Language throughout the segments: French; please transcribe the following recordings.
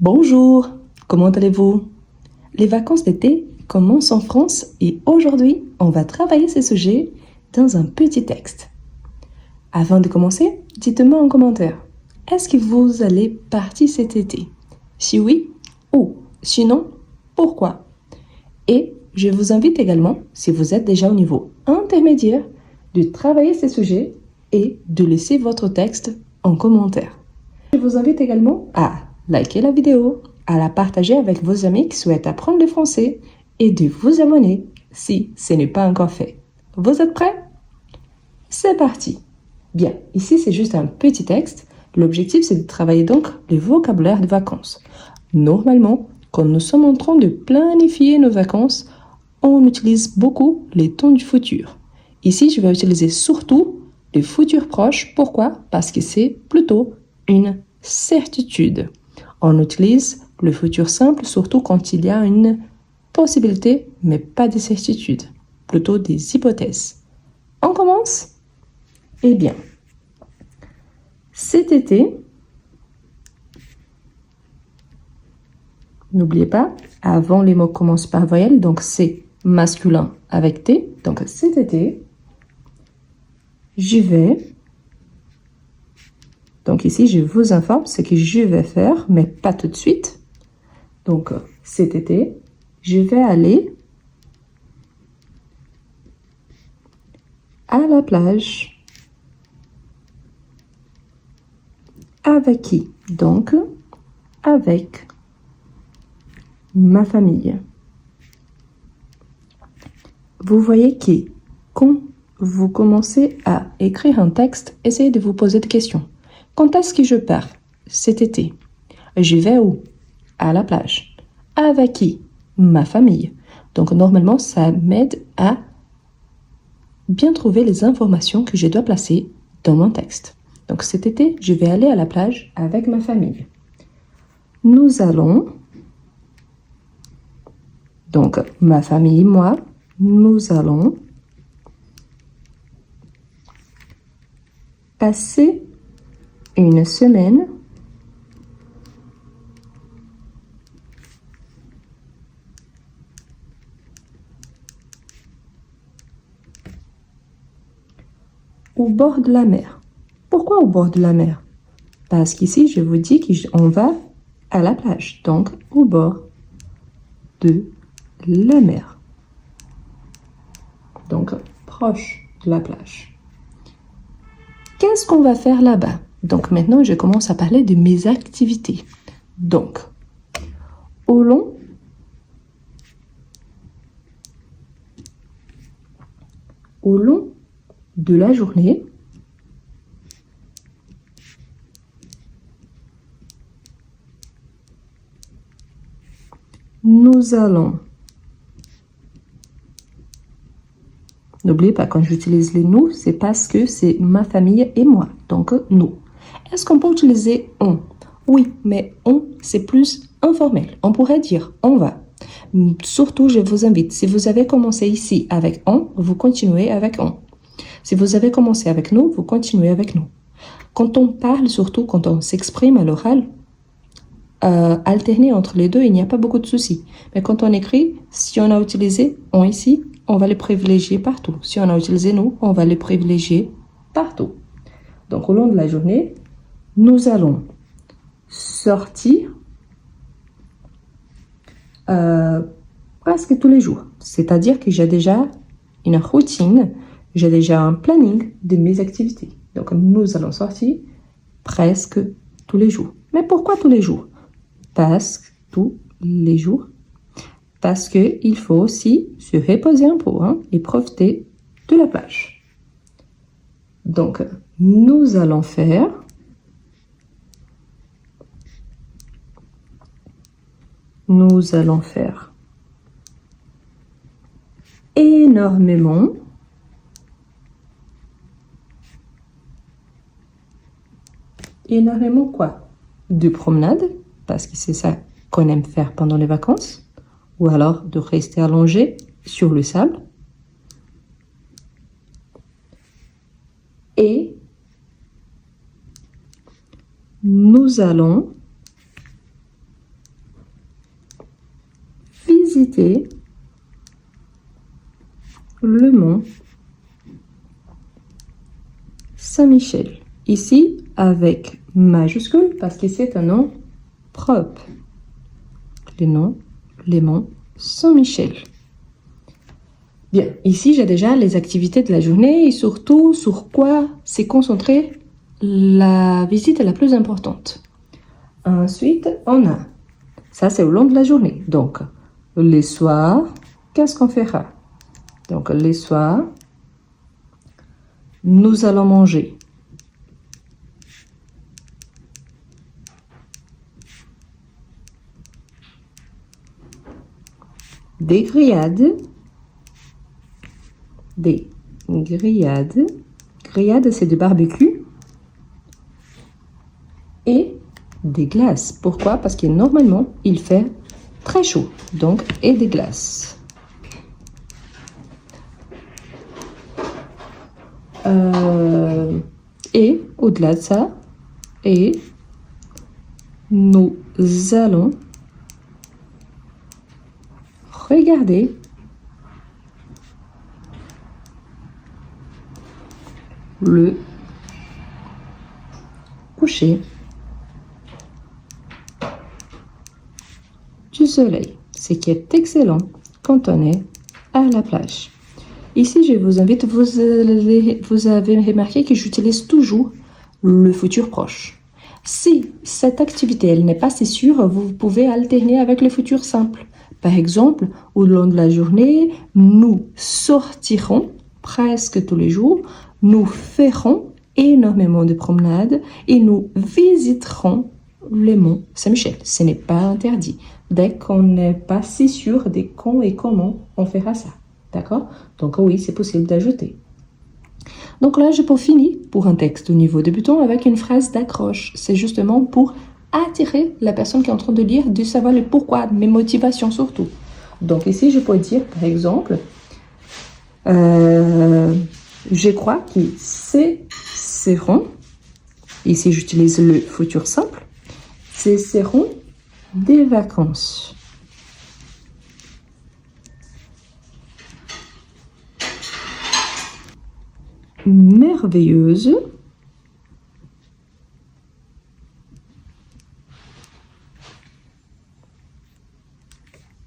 Bonjour, comment allez-vous? Les vacances d'été commencent en France et aujourd'hui, on va travailler ce sujet dans un petit texte. Avant de commencer, dites-moi en commentaire, est-ce que vous allez partir cet été? Si oui, où? Sinon, pourquoi? Et je vous invite également, si vous êtes déjà au niveau intermédiaire, de travailler ce sujet et de laisser votre texte en commentaire. Je vous invite également à liker la vidéo, à la partager avec vos amis qui souhaitent apprendre le français et de vous abonner si ce n'est pas encore fait. Vous êtes prêts? C'est parti! Bien, ici c'est juste un petit texte. L'objectif c'est de travailler donc le vocabulaire de vacances. Normalement, quand nous sommes en train de planifier nos vacances, on utilise beaucoup les temps du futur. Ici, je vais utiliser surtout le futur proche. Pourquoi? Parce que c'est plutôt une certitude. On utilise le futur simple surtout quand il y a une possibilité, mais pas de certitude, plutôt des hypothèses. On commence? Eh bien, cet été, n'oubliez pas, avant les mots commencent par voyelle, donc c'est masculin avec T. Donc cet été, j'y vais. Donc ici, je vous informe ce que je vais faire, mais pas tout de suite. Donc cet été, je vais aller à la plage. Avec qui? Donc, avec ma famille. Vous voyez que quand vous commencez à écrire un texte, essayez de vous poser des questions. Quand est-ce que je pars? Cet été. Je vais où? À la plage. Avec qui? Ma famille. Donc normalement, ça m'aide à bien trouver les informations que je dois placer dans mon texte. Donc cet été, je vais aller à la plage avec ma famille. Nous allons, donc ma famille, moi, nous allons passer une semaine au bord de la mer. Pourquoi au bord de la mer? Parce qu'ici, je vous dis qu'on va à la plage, donc au bord de la mer. Donc, proche de la plage. Qu'est-ce qu'on va faire là-bas? Donc, maintenant, je commence à parler de mes activités. Donc, au long de la journée, nous allons, n'oubliez pas, quand j'utilise les nous, c'est parce que c'est ma famille et moi, donc nous. Est-ce qu'on peut utiliser on? Oui, mais on, c'est plus informel. On pourrait dire on va. Surtout, je vous invite, si vous avez commencé ici avec on, vous continuez avec on. Si vous avez commencé avec nous, vous continuez avec nous. Quand on parle, surtout quand on s'exprime à l'oral, alterner entre les deux, il n'y a pas beaucoup de soucis. Mais quand on écrit, si on a utilisé on ici, on va les privilégier partout. Si on a utilisé nous, on va les privilégier partout. Donc, au long de la journée, nous allons sortir presque tous les jours. C'est-à-dire que j'ai déjà une routine, j'ai déjà un planning de mes activités. Donc, nous allons sortir presque tous les jours. Mais pourquoi tous les jours? Parce que tous les jours. Parce qu'il faut aussi se reposer un peu et profiter de la plage. Donc, nous allons faire énormément quoi? De promenade, parce que c'est ça qu'on aime faire pendant les vacances, ou alors de rester allongé sur le sable. Et nous allons visité le mont Saint-Michel. Ici, avec majuscule, parce que c'est un nom propre. Les monts Saint-Michel. Bien, ici, j'ai déjà les activités de la journée et surtout sur quoi s'est concentrée la visite la plus importante. Ensuite, on a, ça c'est au long de la journée. Donc, les soirs, qu'est-ce qu'on fera? Donc, les soirs, nous allons manger des grillades. Des grillades. Grillades, c'est du barbecue. Et des glaces. Pourquoi? Parce que normalement, il fait très chaud. Donc, et des glaces. Et au-delà de ça, et nous allons regarder le coucher du soleil, ce qui est excellent quand on est à la plage. Ici, je vous invite, vous avez remarqué que j'utilise toujours le futur proche. Si cette activité elle n'est pas si sûre, vous pouvez alterner avec le futur simple. Par exemple, au long de la journée, nous sortirons presque tous les jours, nous ferons énormément de promenades et nous visiterons le mont Saint-Michel. Ce n'est pas interdit. Dès qu'on n'est pas si sûr de quand et comment on fera ça. D'accord? Donc oui, c'est possible d'ajouter. Donc là, j'ai fini pour un texte au niveau débutant avec une phrase d'accroche. C'est justement pour attirer la personne qui est en train de lire, de savoir le pourquoi, mes motivations surtout. Donc ici, je peux dire, par exemple, je crois qu'ils seront, ici j'utilise le futur simple, ce seront des vacances merveilleuses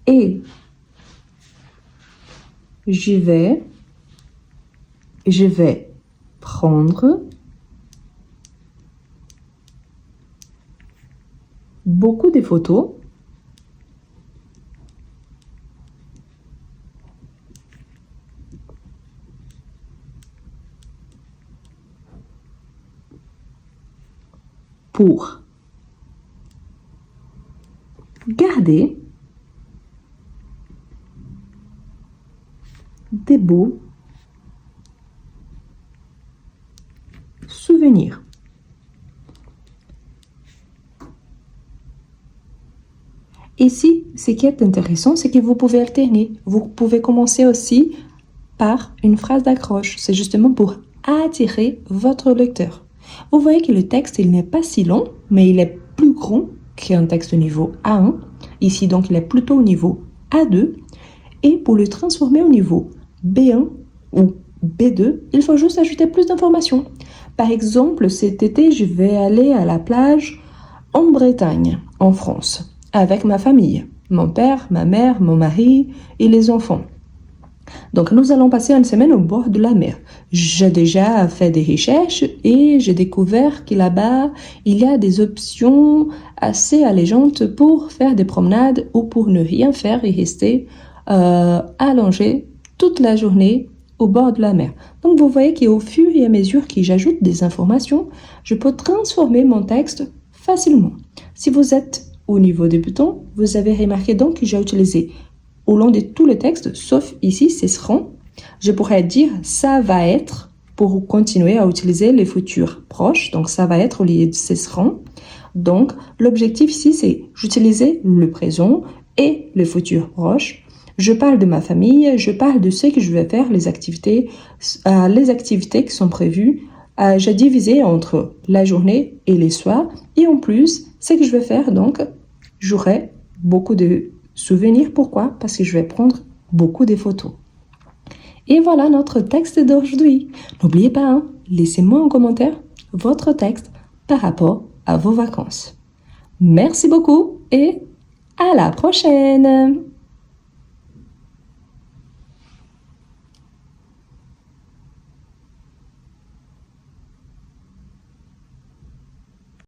et je vais prendre beaucoup de photos pour garder des beaux souvenirs. Ici, ce qui est intéressant, c'est que vous pouvez alterner. Vous pouvez commencer aussi par une phrase d'accroche. C'est justement pour attirer votre lecteur. Vous voyez que le texte, il n'est pas si long, mais il est plus grand qu'un texte au niveau A1. Ici, donc, il est plutôt au niveau A2. Et pour le transformer au niveau B1 ou B2, il faut juste ajouter plus d'informations. Par exemple, cet été, je vais aller à la plage en Bretagne, en France, avec ma famille, mon père, ma mère, mon mari et les enfants. Donc, nous allons passer une semaine au bord de la mer. J'ai déjà fait des recherches et j'ai découvert que là-bas, il y a des options assez allégeantes pour faire des promenades ou pour ne rien faire et rester allongé toute la journée au bord de la mer. Donc, vous voyez qu'au fur et à mesure que j'ajoute des informations, je peux transformer mon texte facilement. Si vous êtes au niveau débutant, vous avez remarqué donc que j'ai utilisé au long de tout le texte, sauf ici, ce seront. Je pourrais dire ça va être pour continuer à utiliser les futurs proches. Donc, ça va être au lieu de ce seront. Donc, l'objectif ici, c'est j'utilise le présent et le futur proche. Je parle de ma famille, je parle de ce que je vais faire, les activités qui sont prévues. J'ai divisé entre la journée et les soirs. Et en plus, ce que je vais faire, donc, j'aurai beaucoup de Souvenir, pourquoi? Parce que je vais prendre beaucoup de photos. Et voilà notre texte d'aujourd'hui. N'oubliez pas, hein, laissez-moi en commentaire votre texte par rapport à vos vacances. Merci beaucoup et à la prochaine!